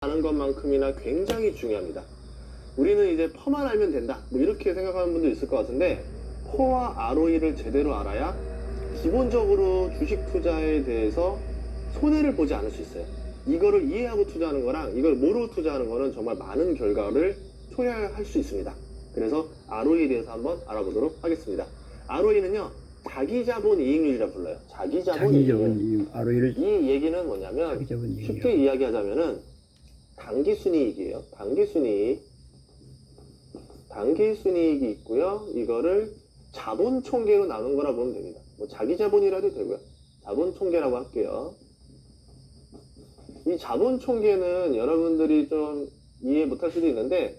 아는 것만큼이나 굉장히 중요합니다. 우리는 이제 퍼만 알면 된다, 뭐 이렇게 생각하는 분도 있을 것 같은데, 퍼와 ROE를 제대로 알아야 기본적으로 주식 투자에 대해서 손해를 보지 않을 수 있어요. 이거를 이해하고 투자하는 거랑 이걸 모르고 투자하는 거는 정말 많은 결과를 초래할 수 있습니다. 그래서 ROE에 대해서 한번 알아보도록 하겠습니다. ROE는요, 자기자본 이익률이라 불러요. 자기자본 이익률. ROE를 이 얘기는 뭐냐면 자기자본 이익이요. 쉽게 이야기하자면은 당기순이익이에요. 당기순이익이 있고요. 이거를 자본총계로 나눈 거라 보면 됩니다. 뭐 자기자본이라도 되고요. 자본총계라고 할게요. 이 자본총계는 여러분들이 좀 이해 못할 수도 있는데,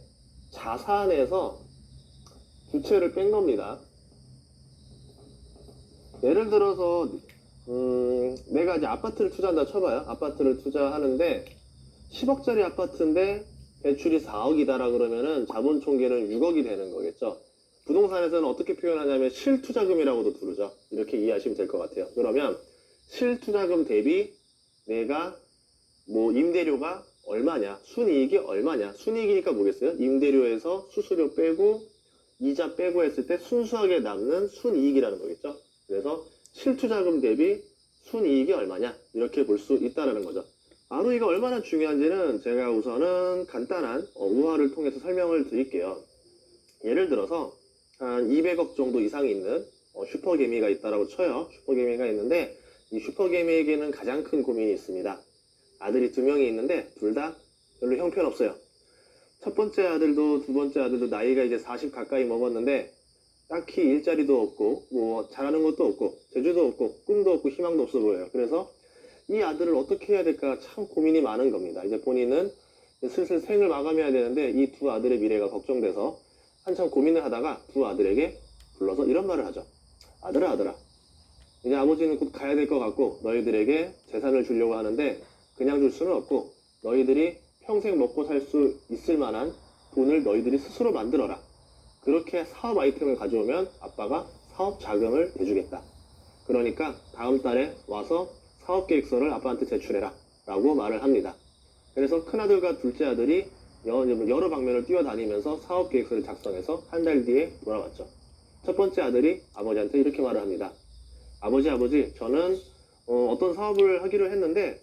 자산에서 부채를 뺀 겁니다. 예를 들어서 내가 이제 아파트를 투자한다 쳐봐요. 아파트를 투자하는데 10억짜리 아파트인데 대출이 4억이다라 그러면은 자본총계는 6억이 되는 거겠죠. 부동산에서는 어떻게 표현하냐면 실투자금이라고도 부르죠. 이렇게 이해하시면 될 것 같아요. 그러면 실투자금 대비 내가 뭐 임대료가 얼마냐, 순이익이 얼마냐. 순이익이니까 뭐겠어요? 임대료에서 수수료 빼고 이자 빼고 했을 때 순수하게 남는 순이익이라는 거겠죠. 그래서 실투자금 대비 순이익이 얼마냐, 이렇게 볼 수 있다는 거죠. ROE가 얼마나 중요한지는 제가 우선은 간단한 우화를 통해서 설명을 드릴게요. 예를 들어서 한 200억 정도 이상이 있는 슈퍼개미가 있다라고 쳐요. 슈퍼개미가 있는데 이 슈퍼개미에게는 가장 큰 고민이 있습니다. 아들이 2명이 있는데 둘 다 별로 형편없어요. 첫 번째 아들도 두 번째 아들도 나이가 이제 40 가까이 먹었는데 딱히 일자리도 없고 뭐 잘하는 것도 없고 재주도 없고 꿈도 없고 희망도 없어 보여요. 그래서 이 아들을 어떻게 해야 될까 참 고민이 많은 겁니다. 이제 본인은 슬슬 생을 마감해야 되는데 이 두 아들의 미래가 걱정돼서 한참 고민을 하다가 두 아들에게 불러서 이런 말을 하죠. 아들아, 이제 아버지는 곧 가야 될 것 같고 너희들에게 재산을 주려고 하는데 그냥 줄 수는 없고 너희들이 평생 먹고 살 수 있을 만한 돈을 너희들이 스스로 만들어라. 그렇게 사업 아이템을 가져오면 아빠가 사업 자금을 대주겠다. 그러니까 다음 달에 와서 사업 계획서를 아빠한테 제출해라 라고 말을 합니다. 그래서 큰아들과 둘째 아들이 여러 방면을 뛰어다니면서 사업 계획서를 작성해서 한 달 뒤에 돌아왔죠. 첫 번째 아들이 아버지한테 이렇게 말을 합니다. 아버지, 저는 어떤 사업을 하기로 했는데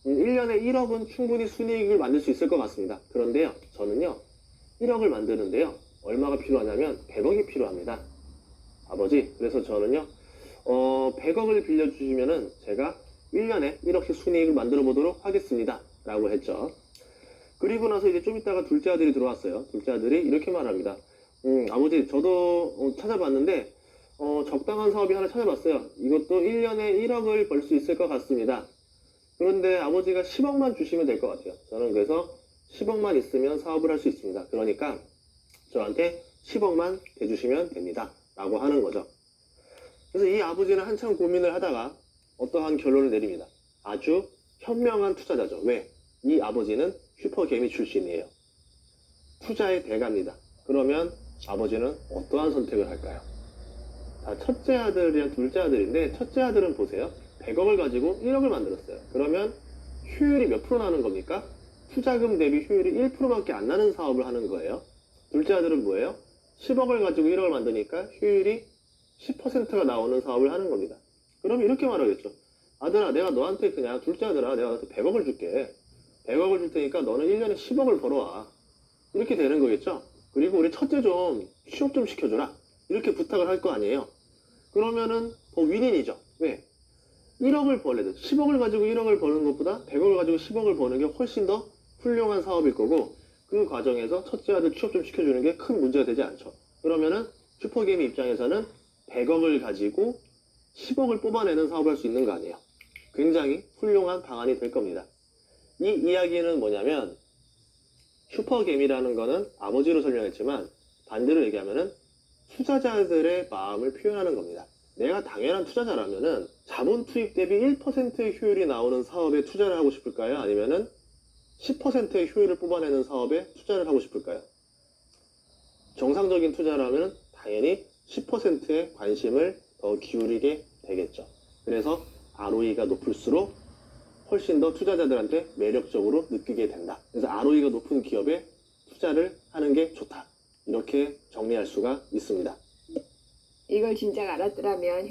1년에 1억은 충분히 순이익을 만들 수 있을 것 같습니다. 그런데요, 저는요 1억을 만드는데요 얼마가 필요하냐면 100억이 필요합니다. 아버지, 그래서 저는요 100억을 빌려주시면은 제가 1년에 1억씩 순이익을 만들어 보도록 하겠습니다 라고 했죠. 그리고 나서 이제 좀 있다가 둘째 아들이 들어왔어요. 둘째 아들이 이렇게 말합니다. 아버지, 저도 찾아봤는데 적당한 사업이 하나 찾아봤어요. 이것도 1년에 1억을 벌 수 있을 것 같습니다. 그런데 아버지가 10억만 주시면 될 것 같아요. 저는 그래서 10억만 있으면 사업을 할 수 있습니다. 그러니까 저한테 10억만 대주시면 됩니다 라고 하는 거죠. 그래서 이 아버지는 한참 고민을 하다가 어떠한 결론을 내립니다. 아주 현명한 투자자죠. 왜? 이 아버지는 슈퍼개미 출신이에요. 투자의 대가입니다. 그러면 아버지는 어떠한 선택을 할까요? 자, 첫째 아들이랑 둘째 아들인데 첫째 아들은 보세요. 100억을 가지고 1억을 만들었어요. 그러면 효율이 몇 프로 나는 겁니까? 투자금 대비 효율이 1%밖에 안 나는 사업을 하는 거예요. 둘째 아들은 뭐예요? 10억을 가지고 1억을 만드니까 효율이 10%가 나오는 사업을 하는 겁니다. 그럼 이렇게 말하겠죠. 아들아, 내가 너한테 그냥 둘째 아들아, 내가 너한테 100억을 줄게. 100억을 줄 테니까 너는 1년에 10억을 벌어와. 이렇게 되는 거겠죠. 그리고 우리 첫째 좀 취업 좀 시켜줘라. 이렇게 부탁을 할 거 아니에요. 그러면은 더 윈윈이죠. 왜? 1억을 벌래도 10억을 가지고 1억을 버는 것보다 100억을 가지고 10억을 버는 게 훨씬 더 훌륭한 사업일 거고, 그 과정에서 첫째 아들 취업 좀 시켜주는 게 큰 문제가 되지 않죠. 그러면은 슈퍼게임 입장에서는 100억을 가지고 10억을 뽑아내는 사업을 할 수 있는 거 아니에요. 굉장히 훌륭한 방안이 될 겁니다. 이 이야기는 뭐냐면 슈퍼게임이라는 거는 아버지로 설명했지만 반대로 얘기하면은 투자자들의 마음을 표현하는 겁니다. 내가 당연한 투자자라면은 자본 투입 대비 1%의 효율이 나오는 사업에 투자를 하고 싶을까요? 아니면은 10%의 효율을 뽑아내는 사업에 투자를 하고 싶을까요? 정상적인 투자라면 당연히 10%의 관심을 더 기울이게 되겠죠. 그래서 ROE가 높을수록 훨씬 더 투자자들한테 매력적으로 느끼게 된다. 그래서 ROE가 높은 기업에 투자를 하는 게 좋다. 이렇게 정리할 수가 있습니다. 이걸 진작 알았더라면